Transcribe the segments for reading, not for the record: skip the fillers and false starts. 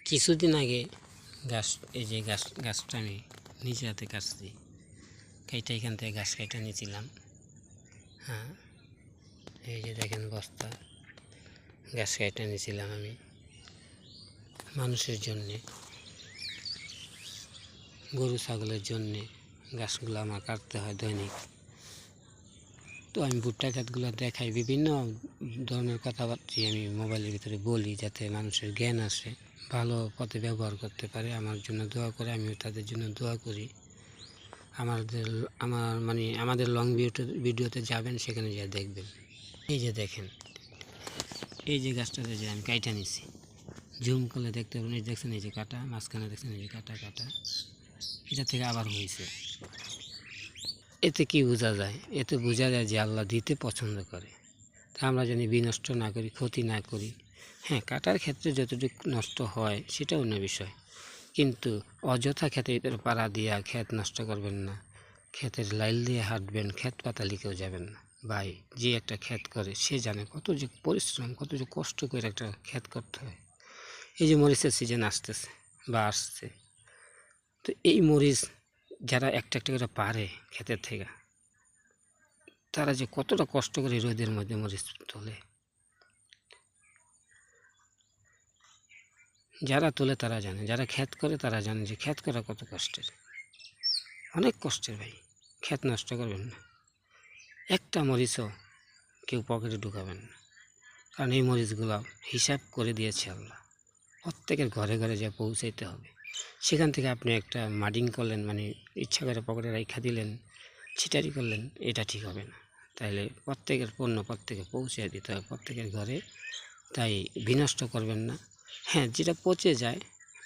কিছুদিন আগে এই যে গাছটা আমি নিজে হাতে কাটছি, কেটে এখান থেকে গাছ কেটে নিয়েছিলাম। হ্যাঁ, এই যে দেখেন বস্তা গাছ কেটে নিয়েছিলাম আমি মানুষের জন্যে, গরু ছাগলের জন্যে গাছগুলো আমার কাটতে হয় দৈনিক। তো আমি ভুট্টা ক্ষেতগুলো দেখাই, বিভিন্ন ধরনের কথাবার্তা আমি মোবাইলের ভিতরে বলি, যাতে মানুষের জ্ঞান আসে, ভালো পথে ব্যবহার করতে পারে। আমার জন্য দোয়া করে, আমিও তাদের জন্য দোয়া করি। আমাদের লং ভিডিওতে যাবেন, সেখানে যা দেখবেন। এই যে দেখেন, এই যে গাছটাতে যে আমি কাইটা নিছি, জুম করলে দেখতে পাবেন। এই দেখছেন, এই যে কাটা, মাঝখানে দেখছেন এই যে কাটা, এটা থেকে আবার হয়েছে। এতে কি বোঝা যায়? এতে বোঝা যায় যে আল্লাহ দিতে পছন্দ করে, তা আমরা যেন বিনষ্ট না করি, ক্ষতি না করি। হ্যাঁ, কাটার ক্ষেত্রে যতটুকু নষ্ট হয় সেটা অন্য বিষয়, কিন্তু অযথা ক্ষেতের ভিতরে পাড়া দিয়া ক্ষেত নষ্ট করবেন না। ক্ষেতের লাইল দিয়ে হাঁটবেন, ক্ষেত পাতালিকেও যাবেন না। ভাই, যে একটা ক্ষেত করে সে জানে কত যে পরিশ্রম, কত যে কষ্ট করে একটা ক্ষেত করতে হয়। এই যে মরিচের সিজন আসতেছে বা আসছে, তো এই মরিচ যারা একটা করে পারে ক্ষেতের থেকে, তারা যে কতটা কষ্ট করে রোদের মধ্যে মরিচ তোলে। যারা তোলে তারা জানে, যারা ক্ষেত করে তারা জানে যে ক্ষেত করা কত কষ্টের, অনেক কষ্টের। ভাই, ক্ষেত নষ্ট করবেন না, একটা মরিচও কেউ পকেটে ঢুকাবেন না, কারণ এই মরিচগুলো হিসাব করে দিয়েছে আল্লাহ, প্রত্যেকের ঘরে ঘরে যা পৌঁছাইতে হবে। সেখান থেকে আপনি একটা মার্ডিং করলেন, ইচ্ছা করে পকেটে রেখা দিলেন, ছিটারি করলেন, এটা ঠিক হবে না। তাইলে প্রত্যেকের পণ্য প্রত্যেকে পৌঁছে দিতে হবে, প্রত্যেকের ঘরে। তাই বিনষ্ট করবেন না। হ্যাঁ, যেটা পচে যায়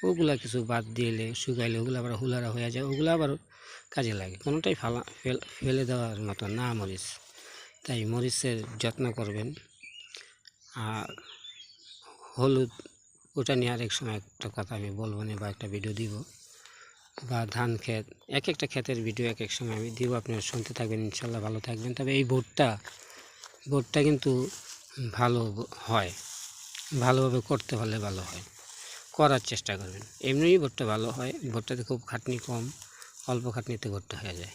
ওগুলা কিছু বাদ দিলে, শুকাইলে ওগুলো আবার হুলারা হয়ে যায়, ওগুলো আবার কাজে লাগে। কোনোটাই ফেলে দেওয়ার মতো না মরিচ। তাই মরিচের যত্ন করবেন। আর হলুদ, ওটা নিয়ে আরেক সময় একটা কথা আমি বলবো না, বা একটা ভিডিও দিব। বা ধান ক্ষেত, এক একটা ক্ষেতের ভিডিও এক এক সময় আমি দিব, আপনারা শুনতে থাকবেন, ইনশাল্লাহ ভালো থাকবেন। তবে এই ভোটটা কিন্তু ভালো হয়, ভালোভাবে করতে পারলে ভালো হয়, করার চেষ্টা করবেন। এমনিই ভোটটা ভালো হয়, ভোটটাতে খুব খাটনি কম, অল্প খাটনিতে ভোটটা হয়ে যায়।